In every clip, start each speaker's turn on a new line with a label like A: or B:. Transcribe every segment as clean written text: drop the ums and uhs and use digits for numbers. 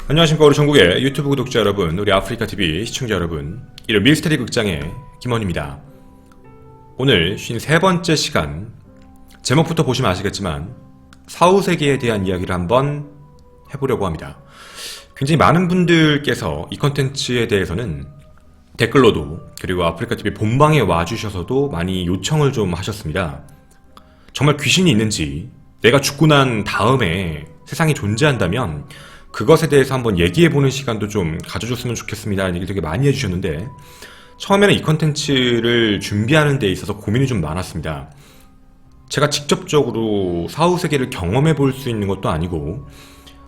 A: 안녕하십니까 우리 전국의 유튜브 구독자 여러분, 우리 아프리카TV 시청자 여러분, 이런 미스테리 극장의 김원입니다. 오늘 53번째 시간, 제목부터 보시면 아시겠지만 사후세계에 대한 이야기를 한번 해보려고 합니다. 굉장히 많은 분들께서 이 컨텐츠에 대해서는 댓글로도, 그리고 아프리카TV 본방에 와주셔서도 많이 요청을 좀 하셨습니다. 정말 귀신이 있는지, 내가 죽고 난 다음에 세상이 존재한다면 그것에 대해서 한번 얘기해보는 시간도 좀 가져줬으면 좋겠습니다 라는 얘기 되게 많이 해주셨는데, 처음에는 이 컨텐츠를 준비하는 데 있어서 고민이 좀 많았습니다. 제가 직접적으로 사후세계를 경험해볼 수 있는 것도 아니고,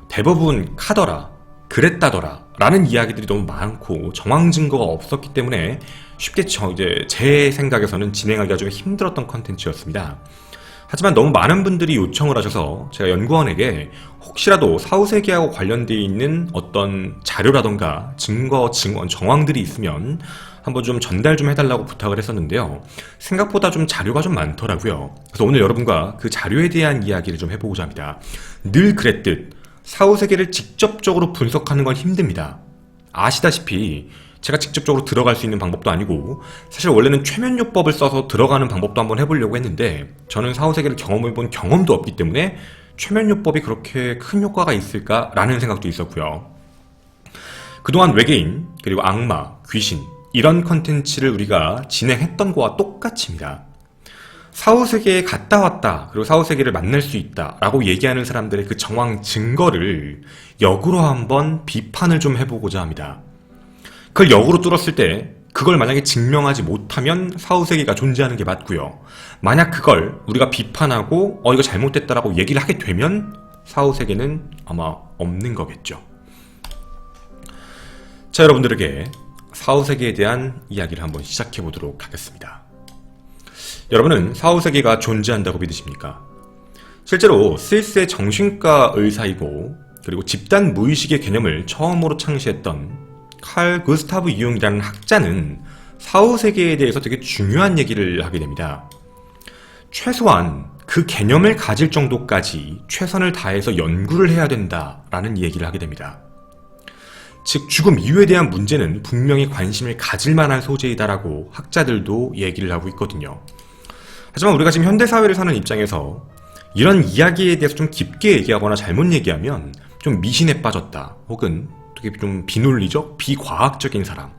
A: 대부분 카더라, 그랬다더라 라는 이야기들이 너무 많고 정황 증거가 없었기 때문에 쉽게 제 생각에서는 진행하기가 좀 힘들었던 컨텐츠였습니다. 하지만 너무 많은 분들이 요청을 하셔서 제가 연구원에게 혹시라도 사후세계하고 관련되어 있는 어떤 자료라던가 증거, 정황들이 있으면 한번 좀 전달 좀 해달라고 부탁을 했었는데요. 생각보다 좀 자료가 좀 많더라고요. 그래서 오늘 여러분과 그 자료에 대한 이야기를 좀 해보고자 합니다. 늘 그랬듯 사후세계를 직접적으로 분석하는 건 힘듭니다. 아시다시피 제가 직접적으로 들어갈 수 있는 방법도 아니고, 사실 원래는 최면요법을 써서 들어가는 방법도 한번 해보려고 했는데, 저는 사후세계를 경험해본 경험도 없기 때문에 최면요법이 그렇게 큰 효과가 있을까라는 생각도 있었고요. 그동안 외계인, 그리고 악마, 귀신 이런 컨텐츠를 우리가 진행했던 거와 똑같습니다. 사후세계에 갔다 왔다, 그리고 사후세계를 만날 수 있다 라고 얘기하는 사람들의 그 정황 증거를 역으로 한번 비판을 좀 해보고자 합니다. 그걸 역으로 뚫었을 때 그걸 만약에 증명하지 못하면 사후세계가 존재하는 게 맞고요. 만약 그걸 우리가 비판하고 이거 잘못됐다라고 얘기를 하게 되면 사후세계는 아마 없는 거겠죠. 자, 여러분들에게 사후세계에 대한 이야기를 한번 시작해 보도록 하겠습니다. 여러분은 사후세계가 존재한다고 믿으십니까? 실제로 스위스의 정신과 의사이고, 그리고 집단 무의식의 개념을 처음으로 창시했던 칼 구스타브 융이라는 학자는 사후세계에 대해서 되게 중요한 얘기를 하게 됩니다. 최소한 그 개념을 가질 정도까지 최선을 다해서 연구를 해야 된다라는 얘기를 하게 됩니다. 즉, 죽음 이후에 대한 문제는 분명히 관심을 가질 만한 소재이다라고 학자들도 얘기를 하고 있거든요. 하지만 우리가 지금 현대사회를 사는 입장에서 이런 이야기에 대해서 좀 깊게 얘기하거나 잘못 얘기하면 좀 미신에 빠졌다, 혹은 되게 좀 비논리적, 비과학적인 사람,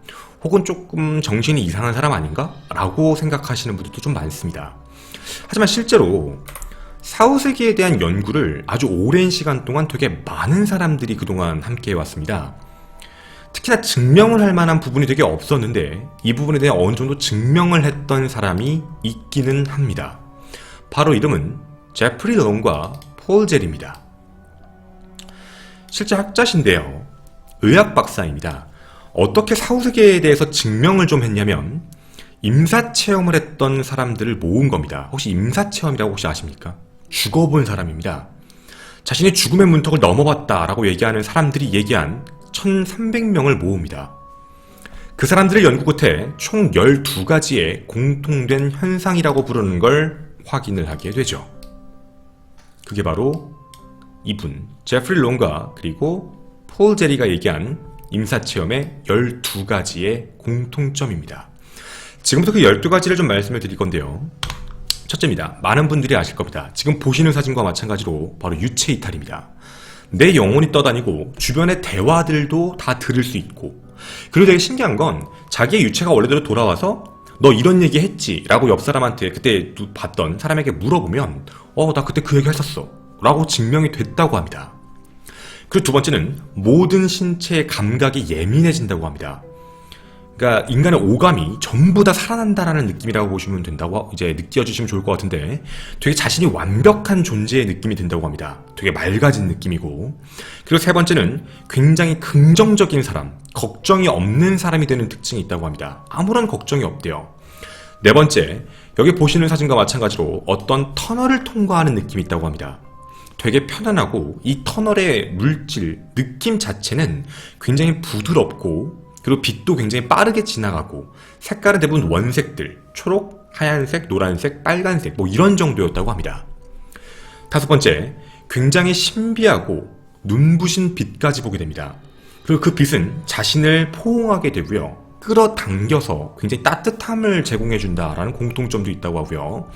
A: 혹은 조금 정신이 이상한 사람 아닌가? 라고 생각하시는 분들도 좀 많습니다. 하지만 실제로 사후세계에 대한 연구를 아주 오랜 시간 동안 되게 많은 사람들이 그동안 함께 해왔습니다. 특히나 증명을 할 만한 부분이 되게 없었는데 이 부분에 대해 어느 정도 증명을 했던 사람이 있기는 합니다. 바로 이름은 제프리 롱과 폴 젤입니다. 실제 학자신데요, 의학 박사입니다. 어떻게 사후세계에 대해서 증명을 좀 했냐면, 임사체험을 했던 사람들을 모은 겁니다. 혹시 임사체험이라고 혹시 아십니까? 죽어본 사람입니다. 자신이 죽음의 문턱을 넘어봤다라고 얘기하는 사람들이 얘기한 1300명을 모읍니다. 그 사람들의 연구 끝에 총 12가지의 공통된 현상이라고 부르는 걸 확인을 하게 되죠. 그게 바로 이분 제프리 롱과 그리고 폴 제리가 얘기한 임사체험의 12가지의 공통점입니다. 지금부터 그 12가지를 좀 말씀을 드릴 건데요. 첫째입니다. 많은 분들이 아실 겁니다. 지금 보시는 사진과 마찬가지로 바로 유체 이탈입니다. 내 영혼이 떠다니고 주변의 대화들도 다 들을 수 있고, 그리고 되게 신기한 건 자기의 유체가 원래대로 돌아와서 너 이런 얘기 했지? 라고 옆 사람한테 그때 봤던 사람에게 물어보면 나 그때 그 얘기 했었어 라고 증명이 됐다고 합니다. 그리고 두 번째는 모든 신체의 감각이 예민해진다고 합니다. 그러니까 인간의 오감이 전부 다 살아난다라는 느낌이라고 보시면 된다고 이제 느껴주시면 좋을 것 같은데, 되게 자신이 완벽한 존재의 느낌이 든다고 합니다. 되게 맑아진 느낌이고, 그리고 세 번째는 굉장히 긍정적인 사람, 걱정이 없는 사람이 되는 특징이 있다고 합니다. 아무런 걱정이 없대요. 네 번째, 여기 보시는 사진과 마찬가지로 어떤 터널을 통과하는 느낌이 있다고 합니다. 되게 편안하고 이 터널의 물질, 느낌 자체는 굉장히 부드럽고, 그리고 빛도 굉장히 빠르게 지나가고, 색깔은 대부분 원색들, 초록, 하얀색, 노란색, 빨간색 뭐 이런 정도였다고 합니다. 다섯 번째, 굉장히 신비하고 눈부신 빛까지 보게 됩니다. 그리고 그 빛은 자신을 포옹하게 되고요. 끌어당겨서 굉장히 따뜻함을 제공해준다라는 공통점도 있다고 하고요.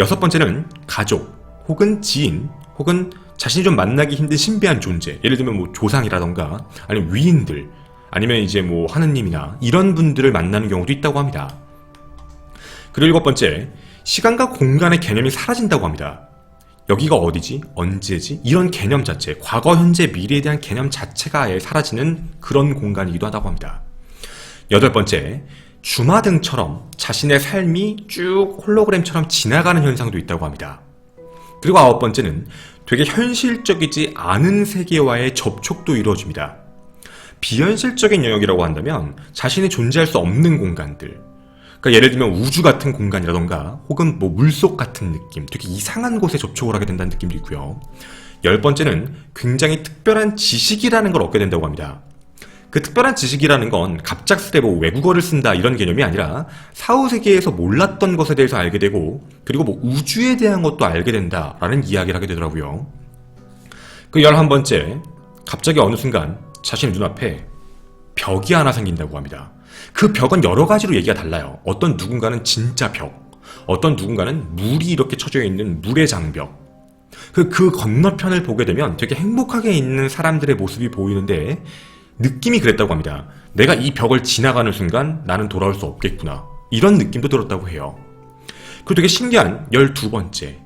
A: 여섯 번째는 가족 혹은 지인 혹은 자신이 좀 만나기 힘든 신비한 존재, 예를 들면 뭐 조상이라던가 아니면 위인들 아니면 이제 뭐 하느님이나 이런 분들을 만나는 경우도 있다고 합니다. 그리고 일곱 번째, 시간과 공간의 개념이 사라진다고 합니다. 여기가 어디지? 언제지? 이런 개념 자체, 과거, 현재, 미래에 대한 개념 자체가 아예 사라지는 그런 공간이기도 하다고 합니다. 여덟 번째, 주마등처럼 자신의 삶이 쭉 홀로그램처럼 지나가는 현상도 있다고 합니다. 그리고 아홉 번째는 되게 현실적이지 않은 세계와의 접촉도 이루어집니다. 비현실적인 영역이라고 한다면 자신이 존재할 수 없는 공간들, 그러니까 예를 들면 우주 같은 공간이라던가 혹은 뭐 물속 같은 느낌, 되게 이상한 곳에 접촉을 하게 된다는 느낌도 있고요. 열 번째는 굉장히 특별한 지식이라는 걸 얻게 된다고 합니다. 그 특별한 지식이라는 건 갑작스레 뭐 외국어를 쓴다 이런 개념이 아니라 사후세계에서 몰랐던 것에 대해서 알게 되고 그리고 뭐 우주에 대한 것도 알게 된다라는 이야기를 하게 되더라고요. 그 11번째, 갑자기 어느 순간 자신의 눈앞에 벽이 하나 생긴다고 합니다. 그 벽은 여러 가지로 얘기가 달라요. 어떤 누군가는 진짜 벽, 어떤 누군가는 물이 이렇게 쳐져 있는 물의 장벽. 그 건너편을 보게 되면 되게 행복하게 있는 사람들의 모습이 보이는데 느낌이 그랬다고 합니다. 내가 이 벽을 지나가는 순간 나는 돌아올 수 없겠구나. 이런 느낌도 들었다고 해요. 그리고 되게 신기한 12번째.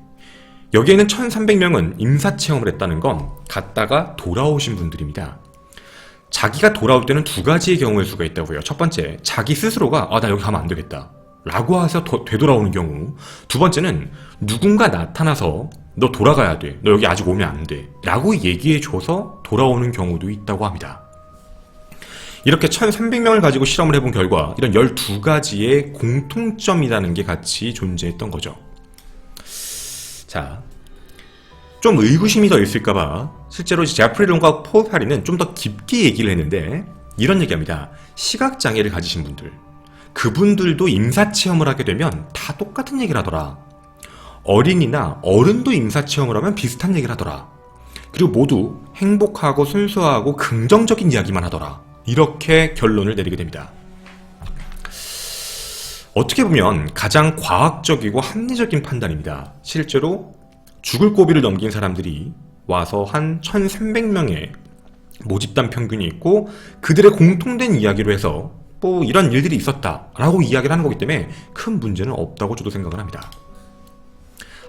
A: 여기에는 1300명은 임사체험을 했다는 건 갔다가 돌아오신 분들입니다. 자기가 돌아올 때는 두 가지의 경우일 수가 있다고요. 첫 번째, 자기 스스로가 나 여기 가면 안 되겠다 라고 해서 되돌아오는 경우. 두 번째는 누군가 나타나서 너 돌아가야 돼, 너 여기 아직 오면 안 돼 라고 얘기해줘서 돌아오는 경우도 있다고 합니다. 이렇게 1300명을 가지고 실험을 해본 결과 이런 12가지의 공통점이라는 게 같이 존재했던 거죠. 자, 좀 의구심이 더 있을까봐 실제로 제프리 롱과 폴 파리는 좀 더 깊게 얘기를 했는데 이런 얘기합니다. 시각장애를 가지신 분들, 그분들도 임사체험을 하게 되면 다 똑같은 얘기를 하더라. 어린이나 어른도 임사체험을 하면 비슷한 얘기를 하더라. 그리고 모두 행복하고 순수하고 긍정적인 이야기만 하더라. 이렇게 결론을 내리게 됩니다. 어떻게 보면 가장 과학적이고 합리적인 판단입니다. 실제로 죽을 고비를 넘긴 사람들이 와서 한 1300명의 모집단 평균이 있고 그들의 공통된 이야기로 해서 뭐 이런 일들이 있었다라고 이야기를 하는 거기 때문에 큰 문제는 없다고 저도 생각을 합니다.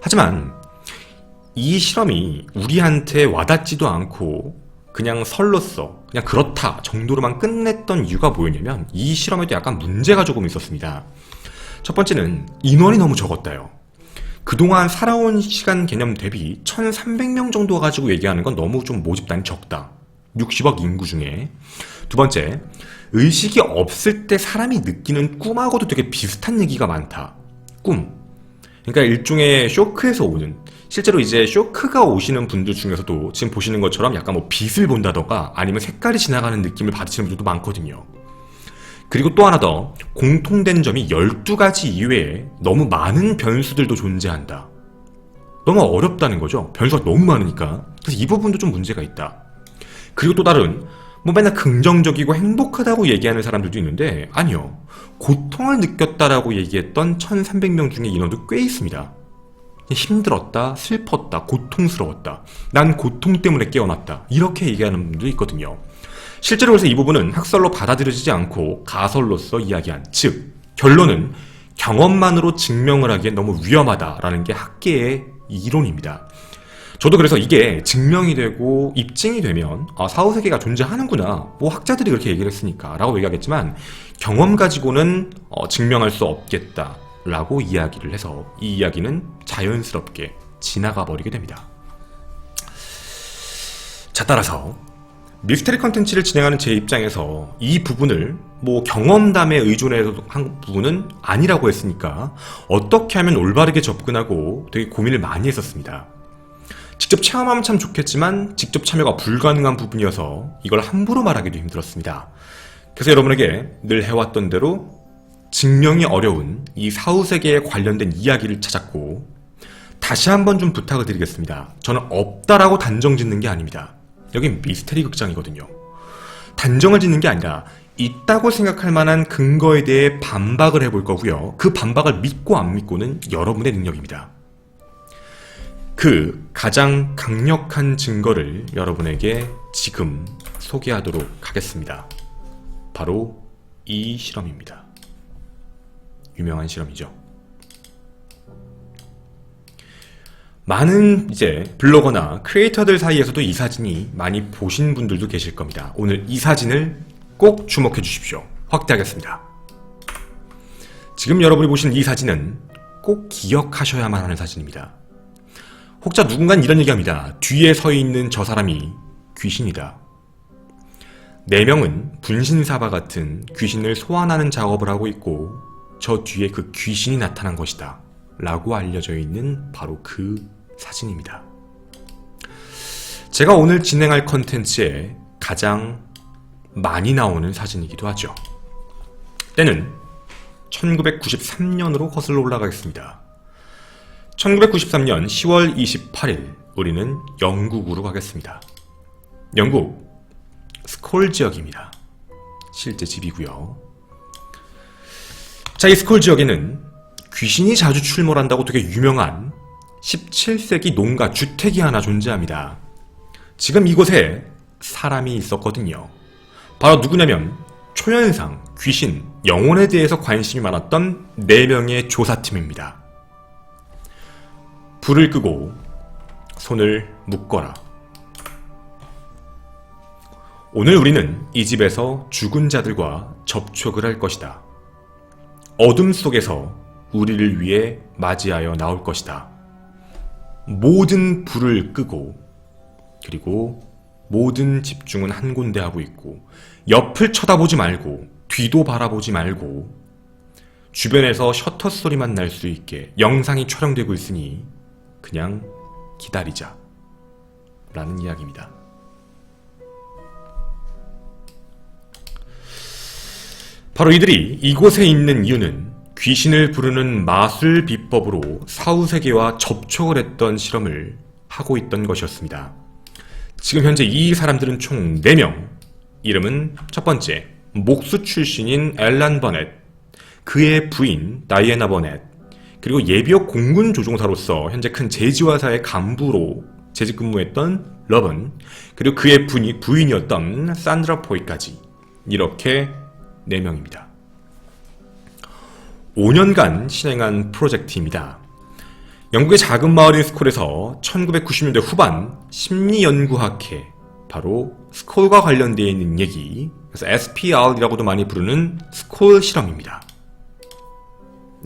A: 하지만 이 실험이 우리한테 와닿지도 않고 그냥 설로써 그냥 그렇다 정도로만 끝냈던 이유가 뭐였냐면 이 실험에도 약간 문제가 조금 있었습니다. 첫 번째는 인원이 너무 적었다요. 그동안 살아온 시간 개념 대비 1300명 정도 가지고 얘기하는 건 너무 좀 모집단이 적다. 60억 인구 중에. 두 번째, 의식이 없을 때 사람이 느끼는 꿈하고도 되게 비슷한 얘기가 많다. 꿈. 그러니까 일종의 쇼크에서 오는, 실제로 이제 쇼크가 오시는 분들 중에서도 지금 보시는 것처럼 약간 뭐 빛을 본다던가 아니면 색깔이 지나가는 느낌을 받으시는 분들도 많거든요. 그리고 또 하나 더 공통된 점이 12가지 이외에 너무 많은 변수들도 존재한다. 너무 어렵다는 거죠. 변수가 너무 많으니까. 그래서 이 부분도 좀 문제가 있다. 그리고 또 다른 뭐 맨날 긍정적이고 행복하다고 얘기하는 사람들도 있는데 아니요. 고통을 느꼈다라고 얘기했던 1300명 중에 인원도 꽤 있습니다. 힘들었다, 슬펐다, 고통스러웠다. 난 고통 때문에 깨어났다. 이렇게 얘기하는 분들도 있거든요. 실제로 그래서 이 부분은 학설로 받아들여지지 않고 가설로서 이야기한, 즉 결론은 경험만으로 증명을 하기엔 너무 위험하다라는 게 학계의 이론입니다. 저도 그래서 이게 증명이 되고 입증이 되면 사후세계가 존재하는구나, 뭐 학자들이 그렇게 얘기를 했으니까 라고 얘기하겠지만 경험 가지고는 증명할 수 없겠다 라고 이야기를 해서 이 이야기는 자연스럽게 지나가 버리게 됩니다. 자, 따라서 미스테리 컨텐츠를 진행하는 제 입장에서 이 부분을 뭐 경험담에 의존해서 한 부분은 아니라고 했으니까 어떻게 하면 올바르게 접근하고 되게 고민을 많이 했었습니다. 직접 체험하면 참 좋겠지만 직접 참여가 불가능한 부분이어서 이걸 함부로 말하기도 힘들었습니다. 그래서 여러분에게 늘 해왔던 대로 증명이 어려운 이 사후세계에 관련된 이야기를 찾았고, 다시 한번 좀 부탁을 드리겠습니다. 저는 없다라고 단정 짓는 게 아닙니다. 여긴 미스테리 극장이거든요. 단정을 짓는 게 아니라 있다고 생각할 만한 근거에 대해 반박을 해볼 거고요. 그 반박을 믿고 안 믿고는 여러분의 능력입니다. 그 가장 강력한 증거를 여러분에게 지금 소개하도록 하겠습니다. 바로 이 실험입니다. 유명한 실험이죠. 많은 블로거나 크리에이터들 사이에서도 이 사진이 많이 보신 분들도 계실 겁니다. 오늘 이 사진을 꼭 주목해 주십시오. 확대하겠습니다. 지금 여러분이 보시는 이 사진은 꼭 기억하셔야만 하는 사진입니다. 혹자 누군가는 이런 얘기합니다. 뒤에 서 있는 저 사람이 귀신이다. 4명은 분신사바 같은 귀신을 소환하는 작업을 하고 있고 저 뒤에 그 귀신이 나타난 것이다 라고 알려져 있는 바로 그 사진입니다. 제가 오늘 진행할 컨텐츠에 가장 많이 나오는 사진이기도 하죠. 때는 1993년으로 거슬러 올라가겠습니다. 1993년 10월 28일 우리는 영국으로 가겠습니다. 영국 스콜 지역입니다. 실제 집이고요. 자, 이 스콜 지역에는 귀신이 자주 출몰한다고 되게 유명한 17세기 농가 주택이 하나 존재합니다. 지금 이곳에 사람이 있었거든요. 바로 누구냐면 초현상, 귀신, 영혼에 대해서 관심이 많았던 4명의 조사팀입니다. 불을 끄고 손을 묶어라. 오늘 우리는 이 집에서 죽은 자들과 접촉을 할 것이다. 어둠 속에서 우리를 위해 맞이하여 나올 것이다. 모든 불을 끄고 그리고 모든 집중은 한 군데 하고 있고 옆을 쳐다보지 말고 뒤도 바라보지 말고 주변에서 셔터 소리만 날 수 있게 영상이 촬영되고 있으니 그냥 기다리자 라는 이야기입니다. 바로 이들이 이곳에 있는 이유는 귀신을 부르는 마술 비법으로 사후세계와 접촉을 했던 실험을 하고 있던 것이었습니다. 지금 현재 이 사람들은 총 4명. 이름은 첫 번째, 목수 출신인 앨런 버넷, 그의 부인 다이애나 버넷, 그리고 예비역 공군 조종사로서 현재 큰 제지화사의 간부로 재직 근무했던 러번, 그리고 그의 부인이었던 산드라 포이까지 이렇게 4명입니다. 5년간 진행한 프로젝트입니다. 영국의 작은 마을인 스콜에서 1990년대 후반 심리연구학회, 바로 스콜과 관련되어 있는 얘기, 그래서 SPR이라고도 많이 부르는 스콜 실험입니다.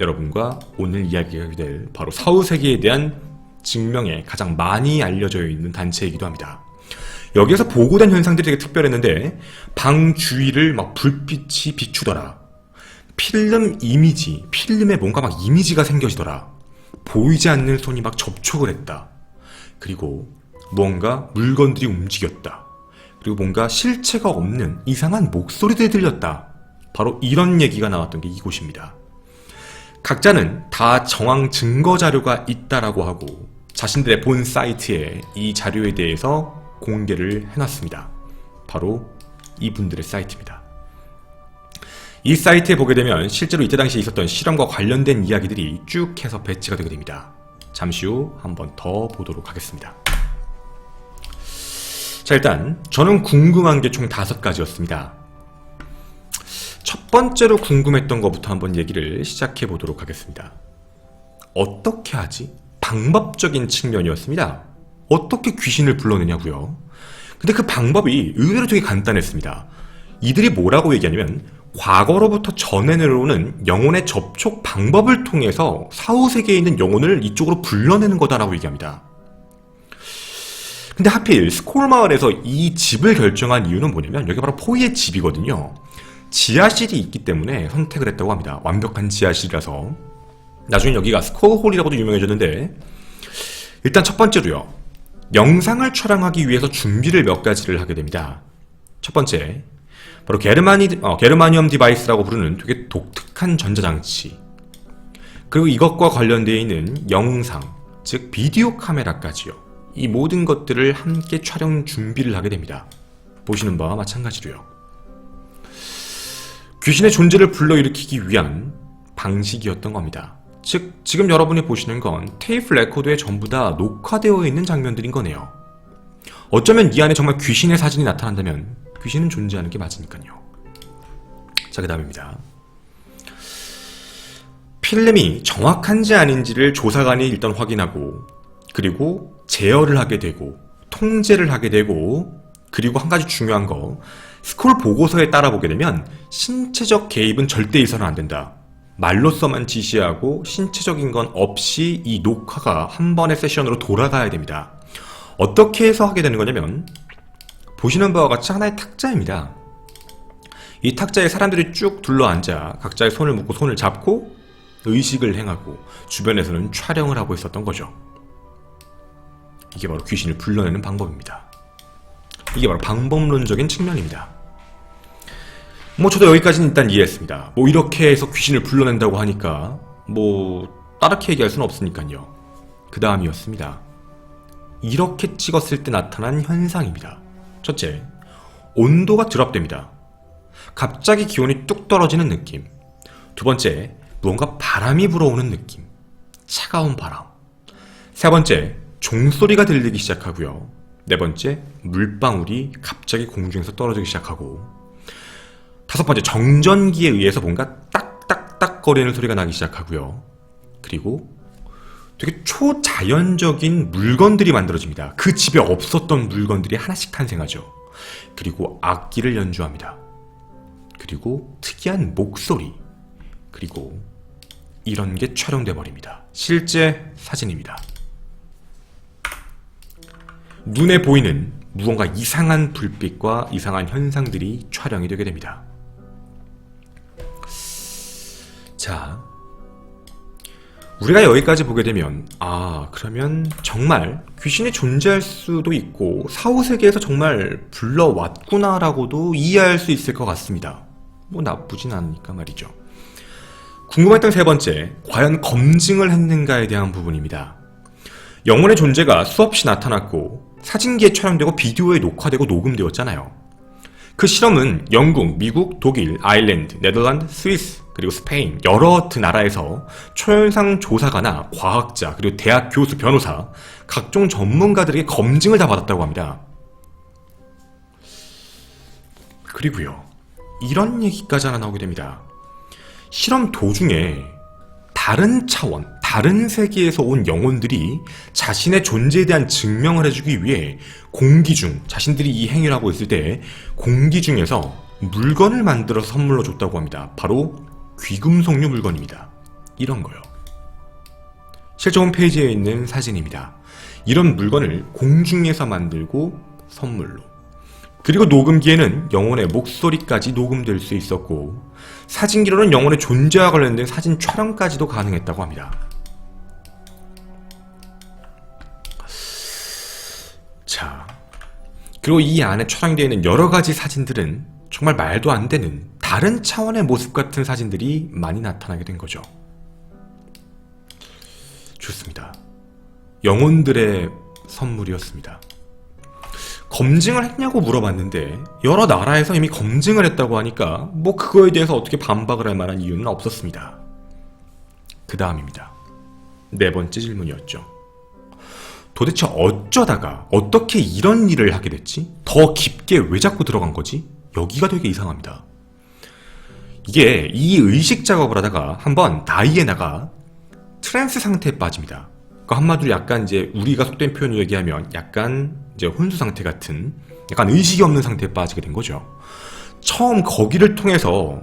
A: 여러분과 오늘 이야기하게 될 바로 사후세계에 대한 증명에 가장 많이 알려져 있는 단체이기도 합니다. 여기에서 보고된 현상들이 되게 특별했는데 방 주위를 막 불빛이 비추더라. 필름에 뭔가 막 이미지가 생겨지더라. 보이지 않는 손이 막 접촉을 했다. 그리고 뭔가 물건들이 움직였다. 그리고 뭔가 실체가 없는 이상한 목소리들이 들렸다. 바로 이런 얘기가 나왔던 게 이곳입니다. 각자는 다 정황 증거 자료가 있다라고 하고 자신들의 본 사이트에 이 자료에 대해서 공개를 해놨습니다. 바로 이분들의 사이트입니다. 이 사이트에 보게 되면 실제로 이때 당시에 있었던 실험과 관련된 이야기들이 쭉 해서 배치가 되게 됩니다. 잠시 후 한번 더 보도록 하겠습니다. 자, 일단 저는 궁금한 게 총 5가지였습니다. 첫 번째로 궁금했던 것부터 한번 얘기를 시작해 보도록 하겠습니다. 어떻게 하지? 방법적인 측면이었습니다. 어떻게 귀신을 불러내냐고요? 근데 그 방법이 의외로 되게 간단했습니다. 이들이 뭐라고 얘기하냐면 과거로부터 전해 내려오는 영혼의 접촉 방법을 통해서 사후세계에 있는 영혼을 이쪽으로 불러내는 거다라고 얘기합니다. 근데 하필 스콜 마을에서 이 집을 결정한 이유는 뭐냐면 여기 바로 포이의 집이거든요. 지하실이 있기 때문에 선택을 했다고 합니다. 완벽한 지하실이라서. 나중에 여기가 스콜홀이라고도 유명해졌는데 일단 첫 번째로요. 영상을 촬영하기 위해서 준비를 몇 가지를 하게 됩니다. 첫 번째, 바로 게르마니엄 디바이스라고 부르는 되게 독특한 전자장치, 그리고 이것과 관련되어 있는 영상, 즉 비디오 카메라까지요. 이 모든 것들을 함께 촬영 준비를 하게 됩니다. 보시는 바와 마찬가지로요. 귀신의 존재를 불러일으키기 위한 방식이었던 겁니다. 즉, 지금 여러분이 보시는 건 테이프 레코더에 전부 다 녹화되어 있는 장면들인 거네요. 어쩌면 이 안에 정말 귀신의 사진이 나타난다면 귀신은 존재하는 게 맞으니까요. 자, 그 다음입니다. 필름이 정확한지 아닌지를 조사관이 일단 확인하고, 그리고 제어를 하게 되고, 통제를 하게 되고, 그리고 한 가지 중요한 거, 스콜 보고서에 따라 보게 되면 신체적 개입은 절대 있어서는 안 된다. 말로서만 지시하고 신체적인 건 없이 이 녹화가 한 번의 세션으로 돌아가야 됩니다. 어떻게 해서 하게 되는 거냐면, 보시는 바와 같이 하나의 탁자입니다. 이 탁자에 사람들이 쭉 둘러앉아 각자의 손을 묶고 손을 잡고 의식을 행하고 주변에서는 촬영을 하고 있었던 거죠. 이게 바로 귀신을 불러내는 방법입니다. 이게 바로 방법론적인 측면입니다. 저도 여기까지는 일단 이해했습니다. 이렇게 해서 귀신을 불러낸다고 하니까 다르게 얘기할 수는 없으니까요. 그 다음이었습니다. 이렇게 찍었을 때 나타난 현상입니다. 첫째, 온도가 드롭됩니다. 갑자기 기온이 뚝 떨어지는 느낌. 두 번째, 무언가 바람이 불어오는 느낌. 차가운 바람. 세 번째, 종소리가 들리기 시작하고요. 네 번째, 물방울이 갑자기 공중에서 떨어지기 시작하고, 다섯 번째, 정전기에 의해서 뭔가 딱딱딱 거리는 소리가 나기 시작하고요. 그리고 되게 초자연적인 물건들이 만들어집니다. 그 집에 없었던 물건들이 하나씩 탄생하죠. 그리고 악기를 연주합니다. 그리고 특이한 목소리, 그리고 이런 게 촬영돼 버립니다. 실제 사진입니다. 눈에 보이는 무언가 이상한 불빛과 이상한 현상들이 촬영이 되게 됩니다. 자, 우리가 여기까지 보게 되면 그러면 정말 귀신이 존재할 수도 있고 사후세계에서 정말 불러왔구나라고도 이해할 수 있을 것 같습니다. 나쁘진 않으니까 말이죠. 궁금했던 세 번째, 과연 검증을 했는가에 대한 부분입니다. 영혼의 존재가 수없이 나타났고 사진기에 촬영되고 비디오에 녹화되고 녹음되었잖아요. 그 실험은 영국, 미국, 독일, 아일랜드, 네덜란드, 스위스, 그리고 스페인 여러 나라에서 초현상 조사가나 과학자, 그리고 대학 교수, 변호사, 각종 전문가들에게 검증을 다 받았다고 합니다. 그리고요, 이런 얘기까지 하나 나오게 됩니다. 실험 도중에 다른 차원, 다른 세계에서 온 영혼들이 자신의 존재에 대한 증명을 해주기 위해 공기 중, 자신들이 이 행위를 하고 있을 때 공기 중에서 물건을 만들어서 선물로 줬다고 합니다. 바로 귀금속류 물건입니다. 이런 거요. 실제 홈페이지에 있는 사진입니다. 이런 물건을 공중에서 만들고 선물로. 그리고 녹음기에는 영혼의 목소리까지 녹음될 수 있었고, 사진기로는 영혼의 존재와 관련된 사진 촬영까지도 가능했다고 합니다. 자, 그리고 이 안에 촬영되어 있는 여러 가지 사진들은 정말 말도 안 되는 다른 차원의 모습 같은 사진들이 많이 나타나게 된 거죠. 좋습니다. 영혼들의 선물이었습니다. 검증을 했냐고 물어봤는데 여러 나라에서 이미 검증을 했다고 하니까 그거에 대해서 어떻게 반박을 할 만한 이유는 없었습니다. 그 다음입니다. 네 번째 질문이었죠. 도대체 어쩌다가 어떻게 이런 일을 하게 됐지? 더 깊게 왜 자꾸 들어간 거지? 여기가 되게 이상합니다. 이게 이 의식 작업을 하다가 한번 다이애나가 트랜스 상태에 빠집니다. 한마디로 약간 이제 우리가 속된 표현을 얘기하면 약간 이제 혼수 상태 같은 약간 의식이 없는 상태에 빠지게 된 거죠. 처음 거기를 통해서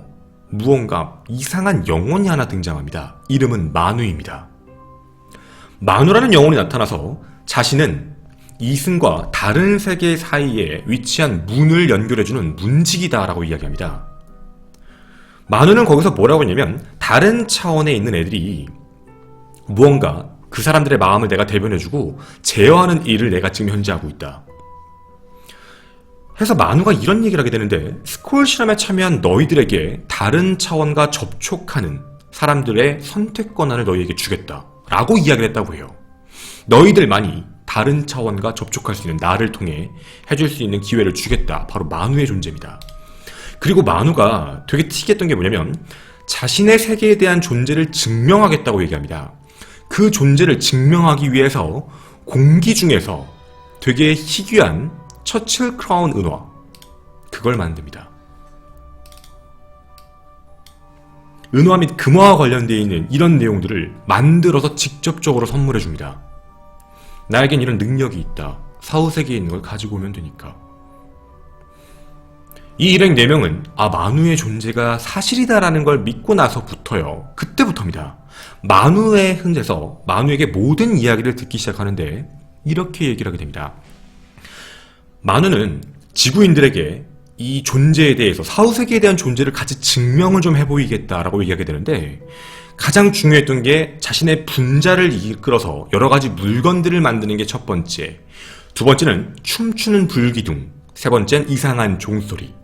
A: 무언가 이상한 영혼이 하나 등장합니다. 이름은 마누입니다. 마누라는 영혼이 나타나서 자신은 이승과 다른 세계 사이에 위치한 문을 연결해주는 문지기다라고 이야기합니다. 마누는 거기서 뭐라고 했냐면 다른 차원에 있는 애들이 무언가 그 사람들의 마음을 내가 대변해주고 제어하는 일을 내가 지금 현재 하고 있다. 해서 마누가 이런 얘기를 하게 되는데, 스콜 실험에 참여한 너희들에게 다른 차원과 접촉하는 사람들의 선택 권한을 너희에게 주겠다 라고 이야기를 했다고 해요. 너희들만이 다른 차원과 접촉할 수 있는 나를 통해 해줄 수 있는 기회를 주겠다. 바로 마누의 존재입니다. 그리고 만우가 되게 특이했던 게 뭐냐면 자신의 세계에 대한 존재를 증명하겠다고 얘기합니다. 그 존재를 증명하기 위해서 공기 중에서 되게 희귀한 처칠 크라운 은화, 그걸 만듭니다. 은화 및 금화와 관련되어 있는 이런 내용들을 만들어서 직접적으로 선물해 줍니다. 나에겐 이런 능력이 있다. 사후세계에 있는 걸 가지고 오면 되니까. 이 일행 4명은 만우의 존재가 사실이다라는 걸 믿고 나서부터요. 그때부터입니다. 만우의 흔에서 만우에게 모든 이야기를 듣기 시작하는데 이렇게 얘기를 하게 됩니다. 만우는 지구인들에게 이 존재에 대해서, 사후세계에 대한 존재를 같이 증명을 좀 해보이겠다라고 얘기하게 되는데, 가장 중요했던 게 자신의 분자를 이끌어서 여러 가지 물건들을 만드는 게 첫 번째, 두 번째는 춤추는 불기둥, 세 번째는 이상한 종소리,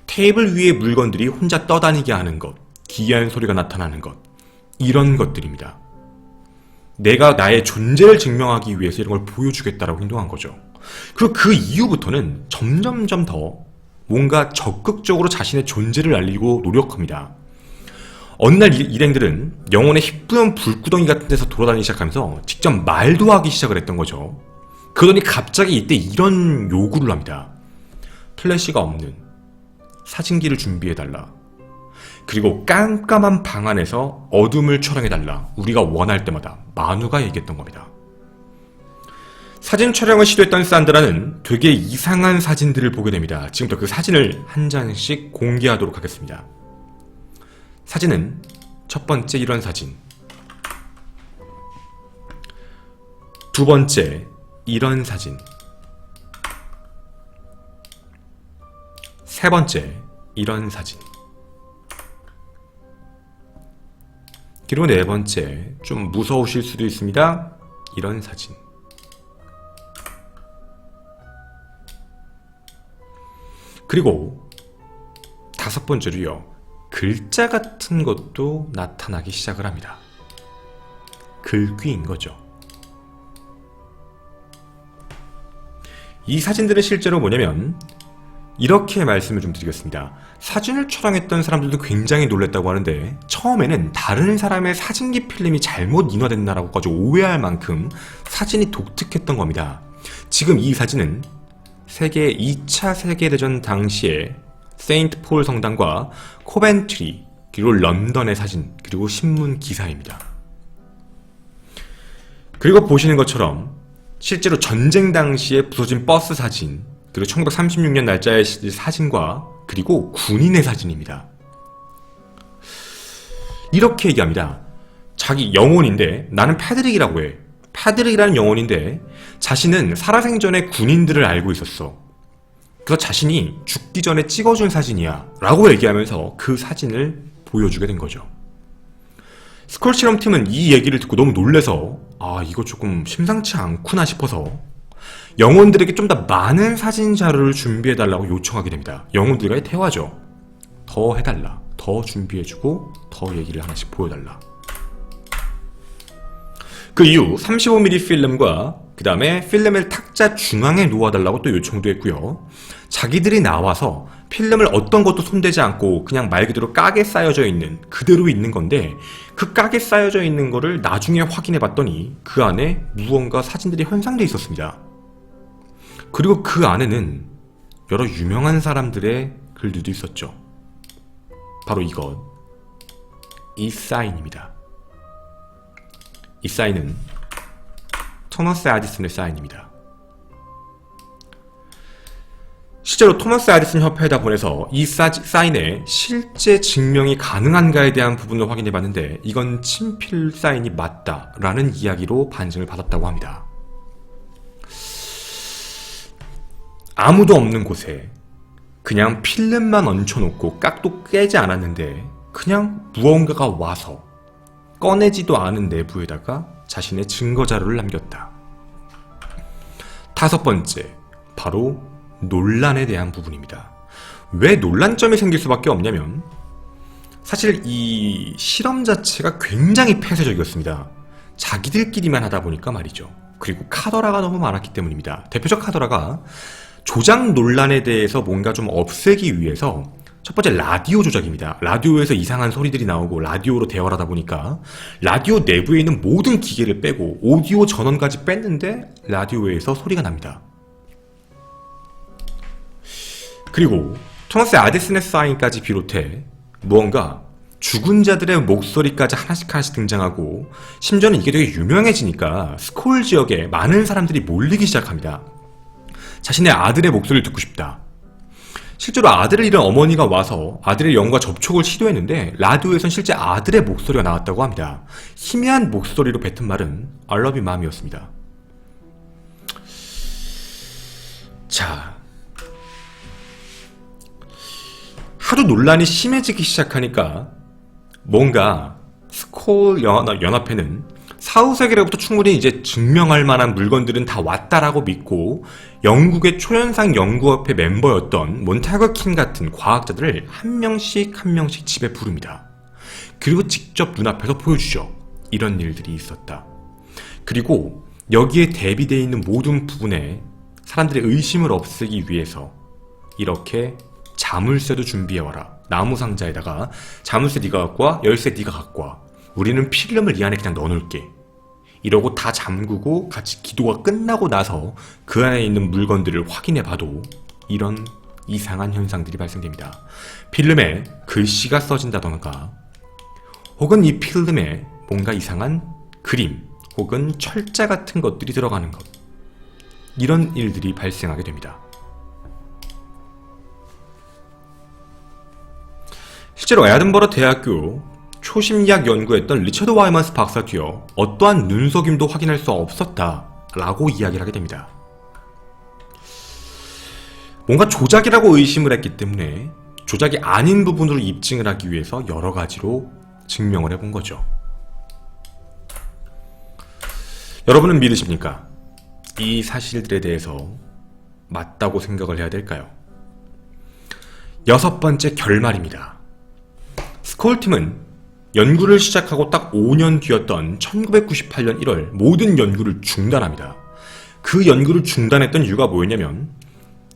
A: 테이블 위에 물건들이 혼자 떠다니게 하는 것, 기이한 소리가 나타나는 것, 이런 것들입니다. 내가 나의 존재를 증명하기 위해서 이런 걸 보여주겠다라고 행동한 거죠. 그리고 그 이후부터는 점점점 더 뭔가 적극적으로 자신의 존재를 알리고 노력합니다. 어느 날 일행들은 영혼의 희뿌연 불구덩이 같은 데서 돌아다니기 시작하면서 직접 말도 하기 시작을 했던 거죠. 그러더니 갑자기 이때 이런 요구를 합니다. 플래시가 없는 사진기를 준비해달라. 그리고 깜깜한 방 안에서 어둠을 촬영해달라. 우리가 원할 때마다. 만우가 얘기했던 겁니다. 사진 촬영을 시도했던 산드라는 되게 이상한 사진들을 보게 됩니다. 지금부터 그 사진을 한 장씩 공개하도록 하겠습니다. 사진은 첫 번째 이런 사진, 두 번째 이런 사진, 세 번째 이런 사진, 그리고 네 번째, 좀 무서우실 수도 있습니다. 이런 사진. 그리고 다섯 번째로요, 글자 같은 것도 나타나기 시작을 합니다. 글귀인 거죠. 이 사진들은 실제로 뭐냐면 이렇게 말씀을 좀 드리겠습니다. 사진을 촬영했던 사람들도 굉장히 놀랐다고 하는데, 처음에는 다른 사람의 사진기 필름이 잘못 인화됐나라고까지 오해할 만큼 사진이 독특했던 겁니다. 지금 이 사진은 세계 2차 세계대전 당시에 세인트 폴 성당과 코벤트리, 그리고 런던의 사진, 그리고 신문 기사입니다. 그리고 보시는 것처럼 실제로 전쟁 당시에 부서진 버스 사진, 그리고 1936년 날짜의 사진과 그리고 군인의 사진입니다. 이렇게 얘기합니다. 자기 영혼인데, 나는 패드릭이라고 해. 패드릭이라는 영혼인데 자신은 살아생전에 군인들을 알고 있었어. 그래서 자신이 죽기 전에 찍어준 사진이야 라고 얘기하면서 그 사진을 보여주게 된 거죠. 스콜 실험팀은 이 얘기를 듣고 너무 놀래서 이거 조금 심상치 않구나 싶어서 영혼들에게 좀 더 많은 사진 자료를 준비해달라고 요청하게 됩니다. 영혼들과의 대화죠. 더 해달라, 더 준비해주고 더 얘기를 하나씩 보여달라. 그 이후 35mm 필름과 그 다음에 필름을 탁자 중앙에 놓아달라고 또 요청도 했고요. 자기들이 나와서 필름을 어떤 것도 손대지 않고 그냥 말 그대로 깍에 쌓여져 있는, 그대로 있는 건데, 그 깍에 쌓여져 있는 거를 나중에 확인해 봤더니 그 안에 무언가 사진들이 현상돼 있었습니다. 그리고 그 안에는 여러 유명한 사람들의 글들도 있었죠. 바로 이것, 이 사인입니다. 이 사인은 토머스 에디슨의 사인입니다. 실제로 토머스 에디슨 협회에다 보내서 이 사인의 실제 증명이 가능한가에 대한 부분을 확인해 봤는데, 이건 친필 사인이 맞다라는 이야기로 반증을 받았다고 합니다. 아무도 없는 곳에 그냥 필름만 얹혀놓고 깍도 깨지 않았는데, 그냥 무언가가 와서 꺼내지도 않은 내부에다가 자신의 증거자료를 남겼다. 다섯 번째, 바로 논란에 대한 부분입니다. 왜 논란점이 생길 수밖에 없냐면, 사실 이 실험 자체가 굉장히 폐쇄적이었습니다. 자기들끼리만 하다 보니까 말이죠. 그리고 카더라가 너무 많았기 때문입니다. 대표적 카더라가 조작 논란에 대해서 뭔가 좀 없애기 위해서 첫 번째 라디오 조작입니다. 라디오에서 이상한 소리들이 나오고 라디오로 대화를 하다 보니까 라디오 내부에 있는 모든 기계를 빼고 오디오 전원까지 뺐는데 라디오에서 소리가 납니다. 그리고 토마스 아디슨의 사인까지 비롯해 무언가 죽은 자들의 목소리까지 하나씩 등장하고 심지어는 이게 되게 유명해지니까 스콜 지역에 많은 사람들이 몰리기 시작합니다. 자신의 아들의 목소리를 듣고 싶다. 실제로 아들을 잃은 어머니가 와서 아들의 영과 접촉을 시도했는데 라디오에선 실제 아들의 목소리가 나왔다고 합니다. 희미한 목소리로 뱉은 말은 I love you mom이었습니다. 자, 하도 논란이 심해지기 시작하니까 뭔가 스콜 연합회는 사후세계로부터 충분히 이제 증명할 만한 물건들은 다 왔다라고 믿고 영국의 초연상 연구협회 멤버였던 몬타그 킹 같은 과학자들을 한 명씩 집에 부릅니다. 그리고 직접 눈앞에서 보여주죠. 이런 일들이 있었다. 그리고 여기에 대비되어 있는 모든 부분에 사람들의 의심을 없애기 위해서 이렇게 자물쇠도 준비해와라. 나무 상자에다가 자물쇠 네가 갖고 와, 열쇠 네가 갖고 와. 우리는 필름을 이 안에 그냥 넣어놓을게. 이러고 다 잠그고 같이 기도가 끝나고 나서 그 안에 있는 물건들을 확인해봐도 이런 이상한 현상들이 발생됩니다. 필름에 글씨가 써진다던가 혹은 이 필름에 뭔가 이상한 그림 혹은 철자 같은 것들이 들어가는 것, 이런 일들이 발생하게 됩니다. 실제로 에든버러 대학교 초심리학 연구했던 리처드 와이먼스 박사가 뒤어 어떠한 눈속임도 확인할 수 없었다라고 이야기를 하게 됩니다. 뭔가 조작이라고 의심을 했기 때문에 조작이 아닌 부분으로 입증을 하기 위해서 여러 가지로 증명을 해본 거죠. 여러분은 믿으십니까? 이 사실들에 대해서 맞다고 생각을 해야 될까요? 6번째 결말입니다. 스콜팀은 연구를 시작하고 딱 5년 뒤였던 1998년 1월 모든 연구를 중단합니다. 그 연구를 중단했던 이유가 뭐였냐면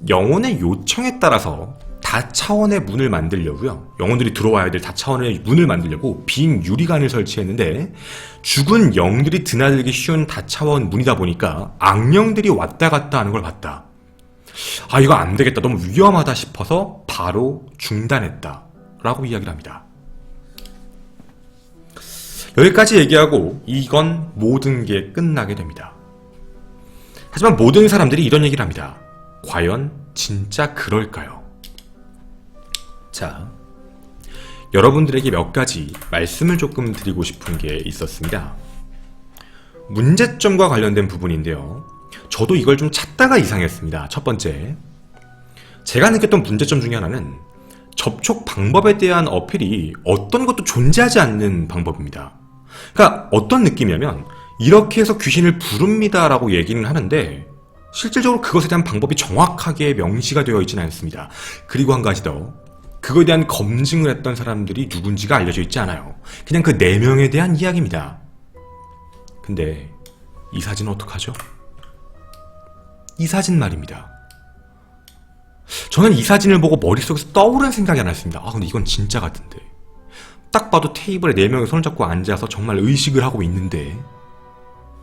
A: 영혼의 요청에 따라서 다차원의 문을 만들려고요. 영혼들이 들어와야 될 다차원의 문을 만들려고 빈 유리관을 설치했는데 죽은 영들이 드나들기 쉬운 다차원 문이다 보니까 악령들이 왔다 갔다 하는 걸 봤다. 아, 이거 안 되겠다. 너무 위험하다 싶어서 바로 중단했다 라고 이야기를 합니다. 여기까지 얘기하고 이건 모든 게 끝나게 됩니다. 하지만 모든 사람들이 이런 얘기를 합니다. 과연 진짜 그럴까요? 자, 여러분들에게 몇 가지 말씀을 조금 드리고 싶은 게 있었습니다. 문제점과 관련된 부분인데요. 저도 이걸 좀 찾다가 이상했습니다. 첫 번째, 제가 느꼈던 문제점 중에 하나는 접촉 방법에 대한 어필이 어떤 것도 존재하지 않는 방법입니다. 그러니까 어떤 느낌이냐면 이렇게 해서 귀신을 부릅니다 라고 얘기는 하는데 실질적으로 그것에 대한 방법이 정확하게 명시가 되어 있지는 않습니다. 그리고 한 가지 더, 그거에 대한 검증을 했던 사람들이 누군지가 알려져 있지 않아요. 그냥 그 4명에 대한 이야기입니다. 근데 이 사진은 어떡하죠? 이 사진 말입니다. 저는 이 사진을 보고 머릿속에서 떠오른 생각이 안 났습니다. 아, 근데 이건 진짜 같은데. 딱 봐도 테이블에 4명이 손을 잡고 앉아서 정말 의식을 하고 있는데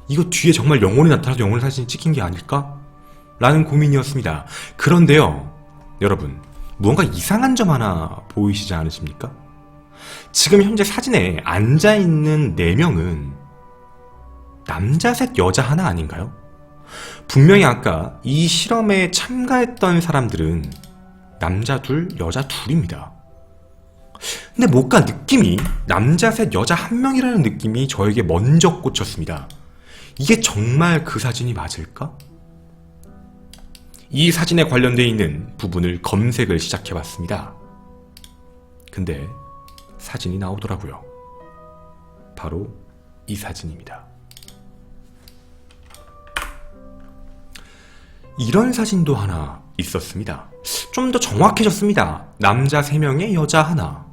A: 이거 뒤에 정말 영혼이 나타나서 영혼의 사진이 찍힌 게 아닐까? 라는 고민이었습니다. 그런데요, 여러분, 무언가 이상한 점 하나 보이시지 않으십니까? 지금 현재 사진에 앉아있는 4명은 남자 셋, 여자 하나 아닌가요? 분명히 아까 이 실험에 참가했던 사람들은 남자 둘, 여자 둘입니다. 근데 뭔가 느낌이 남자 셋, 여자 1명이라는 느낌이 저에게 먼저 꽂혔습니다. 이게 정말 그 사진이 맞을까? 이 사진에 관련되어 있는 부분을 검색을 시작해봤습니다. 근데 사진이 나오더라고요. 바로 이 사진입니다. 이런 사진도 하나 있었습니다. 좀 더 정확해졌습니다. 남자 3명에 여자 하나.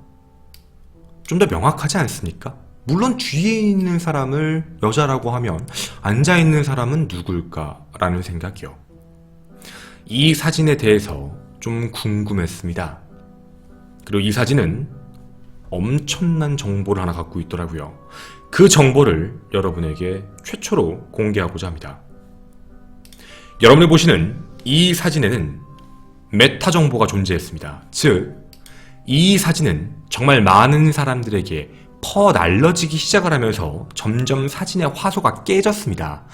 A: 좀 더 명확하지 않습니까? 물론 뒤에 있는 사람을 여자라고 하면 앉아있는 사람은 누굴까라는 생각이요. 이 사진에 대해서 좀 궁금했습니다. 그리고 이 사진은 엄청난 정보를 하나 갖고 있더라고요. 그 정보를 여러분에게 최초로 공개하고자 합니다. 여러분이 보시는 이 사진에는 메타 정보가 존재했습니다. 즉, 이 사진은 정말 많은 사람들에게 퍼날려지기 시작을 하면서 점점 사진의 화소가 깨졌습니다.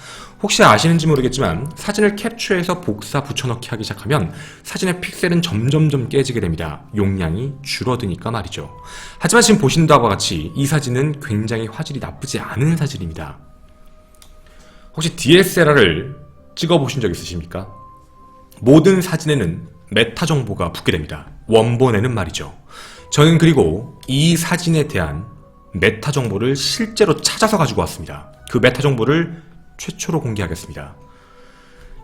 A: 혹시 아시는지 모르겠지만 사진을 캡처해서 복사 붙여넣기 하기 시작하면 사진의 픽셀은 점점점 깨지게 됩니다. 용량이 줄어드니까 말이죠. 하지만 지금 보시는 바와 같이 이 사진은 굉장히 화질이 나쁘지 않은 사진입니다. 혹시 DSLR을 찍어보신 적 있으십니까? 모든 사진에는 메타 정보가 붙게 됩니다. 원본에는 말이죠. 저는 그리고 이 사진에 대한 메타 정보를 실제로 찾아서 가지고 왔습니다. 그 메타 정보를 최초로 공개하겠습니다.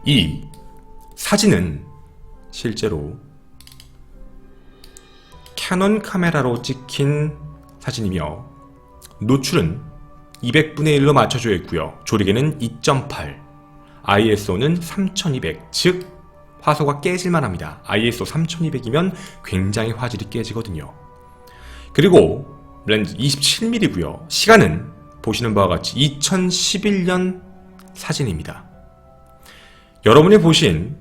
A: 이 사진은 실제로 캐논 카메라로 찍힌 사진이며 노출은 200분의 1로 맞춰져 있고요. 조리개는 2.8, ISO는 3200, 즉 화소가 깨질만 합니다. ISO 3200이면 굉장히 화질이 깨지거든요. 그리고 렌즈 27mm고요. 시간은 보시는 바와 같이 2011년 사진입니다. 여러분이 보신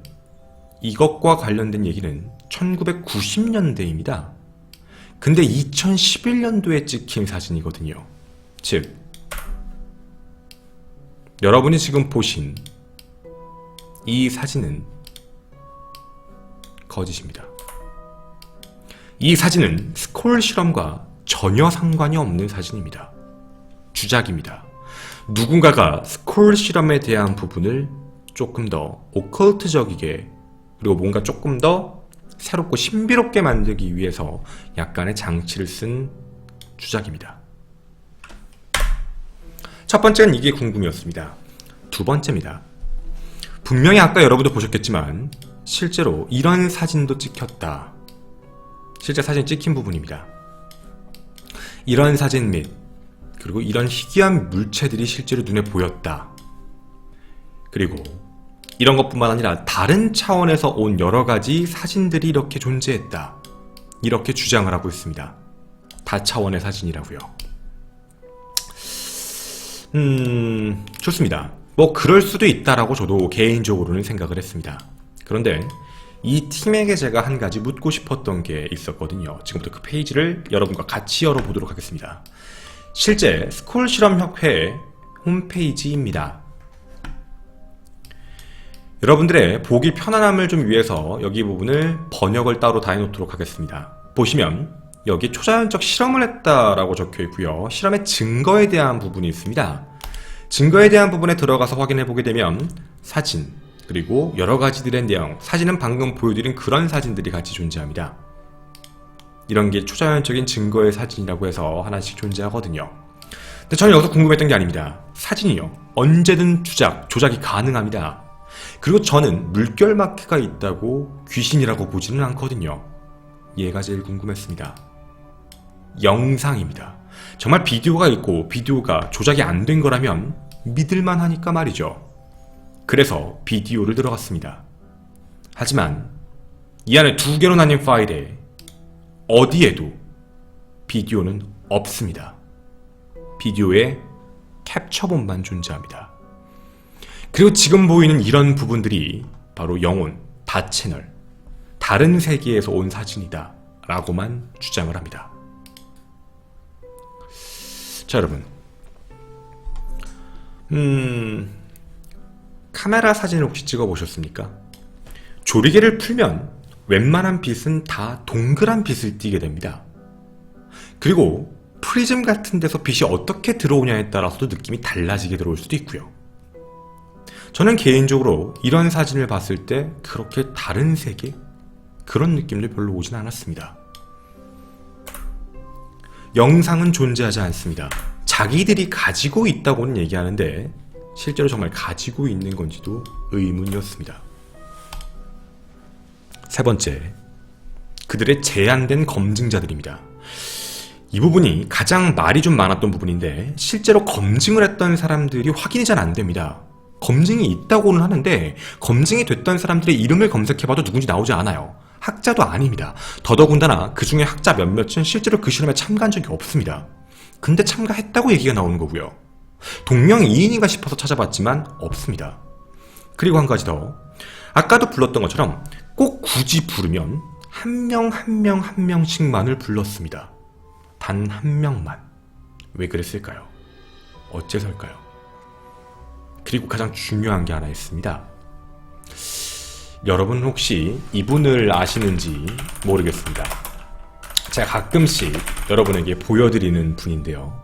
A: 이것과 관련된 얘기는 1990년대입니다. 근데 2011년도에 찍힌 사진이거든요. 즉, 여러분이 지금 보신 이 사진은 거짓입니다. 이 사진은 스콜 실험과 전혀 상관이 없는 사진입니다. 주작입니다. 누군가가 스콜 실험에 대한 부분을 조금 더 오컬트적이게 그리고 뭔가 조금 더 새롭고 신비롭게 만들기 위해서 약간의 장치를 쓴 주작입니다. 첫 번째는 이게 궁금이었습니다. 두 번째입니다. 분명히 아까 여러분도 보셨겠지만 실제로 이런 사진도 찍혔다. 실제 사진 찍힌 부분입니다. 이런 사진 및 그리고 이런 희귀한 물체들이 실제로 눈에 보였다. 그리고 이런 것뿐만 아니라 다른 차원에서 온 여러가지 사진들이 이렇게 존재했다. 이렇게 주장을 하고 있습니다. 다차원의 사진이라고요. 좋습니다. 뭐 그럴 수도 있다라고 저도 개인적으로는 생각을 했습니다. 그런데 이 팀에게 제가 한 가지 묻고 싶었던 게 있었거든요. 지금부터 그 페이지를 여러분과 같이 열어보도록 하겠습니다. 실제 스콜 실험협회 홈페이지입니다. 여러분들의 보기 편안함을 좀 위해서 여기 부분을 번역을 따로 다 해놓도록 하겠습니다. 보시면 여기 초자연적 실험을 했다라고 적혀 있고요. 실험의 증거에 대한 부분이 있습니다. 증거에 대한 부분에 들어가서 확인해 보게 되면 사진, 그리고 여러 가지들의 내용, 사진은 방금 보여드린 그런 사진들이 같이 존재합니다. 이런 게 초자연적인 증거의 사진이라고 해서 하나씩 존재하거든요. 근데 저는 여기서 궁금했던 게 아닙니다. 사진이요, 언제든 조작이 가능합니다. 그리고 저는 물결 마크가 있다고 귀신이라고 보지는 않거든요. 얘가 제일 궁금했습니다. 영상입니다. 정말 비디오가 있고 비디오가 조작이 안 된 거라면 믿을만 하니까 말이죠. 그래서 비디오를 들어갔습니다. 하지만 이 안에 2개로 나뉜 파일에 어디에도 비디오는 없습니다. 비디오에 캡처본만 존재합니다. 그리고 지금 보이는 이런 부분들이 바로 영혼, 다채널, 다른 세계에서 온 사진이다 라고만 주장을 합니다. 자, 여러분, 카메라 사진을 혹시 찍어보셨습니까? 조리개를 풀면 웬만한 빛은 다 동그란 빛을 띠게 됩니다. 그리고 프리즘 같은 데서 빛이 어떻게 들어오냐에 따라서도 느낌이 달라지게 들어올 수도 있고요. 저는 개인적으로 이런 사진을 봤을 때 그렇게 다른 세계? 그런 느낌도 별로 오진 않았습니다. 영상은 존재하지 않습니다. 자기들이 가지고 있다고는 얘기하는데 실제로 정말 가지고 있는 건지도 의문이었습니다. 세 번째, 그들의 제한된 검증자들입니다. 이 부분이 가장 말이 좀 많았던 부분인데 실제로 검증을 했던 사람들이 확인이 잘 안 됩니다. 검증이 있다고는 하는데 검증이 됐던 사람들의 이름을 검색해봐도 누군지 나오지 않아요. 학자도 아닙니다. 더더군다나 그 중에 학자 몇몇은 실제로 그 실험에 참가한 적이 없습니다. 근데 참가했다고 얘기가 나오는 거고요. 동명이인인가 싶어서 찾아봤지만 없습니다. 그리고 한 가지 더, 아까도 불렀던 것처럼 꼭 굳이 부르면 한 명 한 명씩만을 불렀습니다. 단 한 명만. 왜 그랬을까요? 어째서일까요? 그리고 가장 중요한 게 하나 있습니다. 여러분 혹시 이분을 아시는지 모르겠습니다. 제가 가끔씩 여러분에게 보여드리는 분인데요.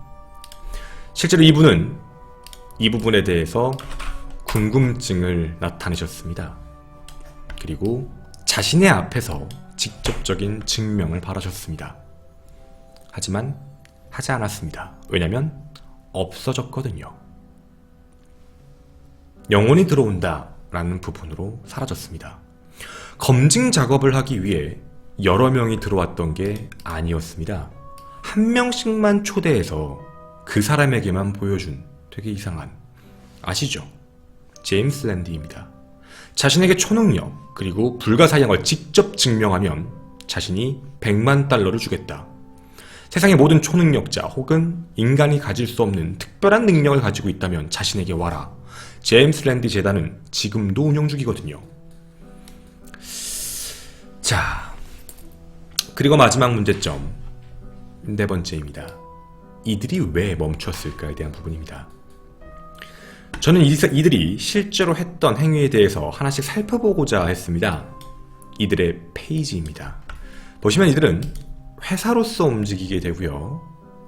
A: 실제로 이분은 이 부분에 대해서 궁금증을 나타내셨습니다. 그리고 자신의 앞에서 직접적인 증명을 바라셨습니다. 하지만 하지 않았습니다. 왜냐면 없어졌거든요. 영혼이 들어온다 라는 부분으로 사라졌습니다. 검증 작업을 하기 위해 여러 명이 들어왔던 게 아니었습니다. 한 명씩만 초대해서 그 사람에게만 보여준 되게 이상한, 아시죠? 제임스 랜디입니다. 자신에게 초능력 그리고 불가사의한 걸 직접 증명하면 자신이 100만 달러를 주겠다. 세상의 모든 초능력자 혹은 인간이 가질 수 없는 특별한 능력을 가지고 있다면 자신에게 와라. 제임스 랜디 재단은 지금도 운영 중이거든요. 자, 그리고 마지막 문제점, 네 번째입니다. 이들이 왜 멈췄을까에 대한 부분입니다. 저는 이들이 실제로 했던 행위에 대해서 하나씩 살펴보고자 했습니다. 이들의 페이지입니다. 보시면 이들은 회사로서 움직이게 되고요.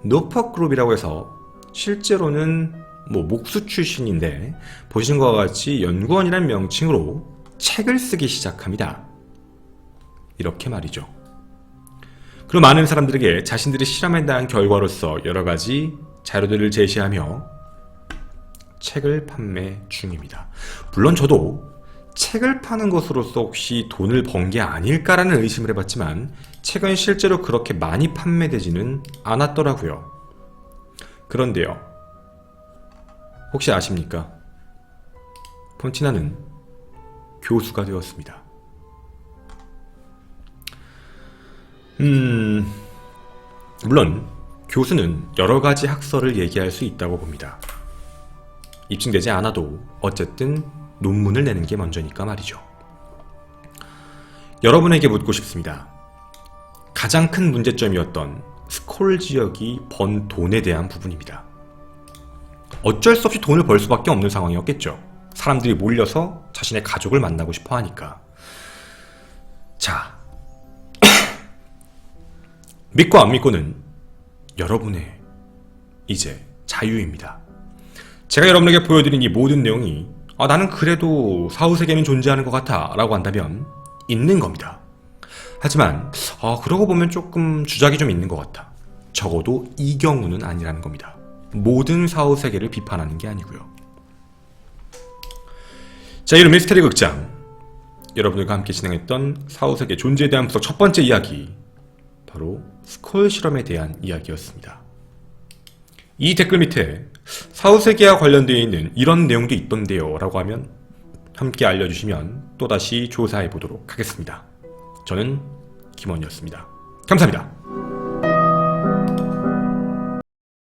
A: 노퍼 그룹이라고 해서 실제로는 목수 출신인데 보시는 것과 같이 연구원이라는 명칭으로 책을 쓰기 시작합니다. 이렇게 말이죠. 그리고 많은 사람들에게 자신들이 실험에 대한 결과로서 여러 가지 자료들을 제시하며 책을 판매 중입니다. 물론 저도 책을 파는 것으로서 혹시 돈을 번 게 아닐까라는 의심을 해봤지만 책은 실제로 그렇게 많이 판매되지는 않았더라고요. 그런데요, 혹시 아십니까? 폰티나는 교수가 되었습니다. 물론 교수는 여러 가지 학설을 얘기할 수 있다고 봅니다. 입증되지 않아도 어쨌든 논문을 내는 게 먼저니까 말이죠. 여러분에게 묻고 싶습니다. 가장 큰 문제점이었던 스콜 지역이 번 돈에 대한 부분입니다. 어쩔 수 없이 돈을 벌 수밖에 없는 상황이었겠죠. 사람들이 몰려서 자신의 가족을 만나고 싶어 하니까. 자, 믿고 안 믿고는 여러분의 이제 자유입니다. 제가 여러분에게 보여드린 이 모든 내용이 나는 그래도 사후세계는 존재하는 것 같아 라고 한다면 있는 겁니다. 하지만 그러고 보면 조금 주작이 좀 있는 것 같아. 적어도 이 경우는 아니라는 겁니다. 모든 사후세계를 비판하는 게 아니고요. 자, 이런 미스터리 극장, 여러분들과 함께 진행했던 사후세계 존재에 대한 분석 첫 번째 이야기, 바로 스콜 실험에 대한 이야기였습니다. 이 댓글 밑에 사후세계와 관련되어 있는 이런 내용도 있던데요 라고 하면 함께 알려주시면 또다시 조사해 보도록 하겠습니다. 저는 김원이었습니다. 감사합니다.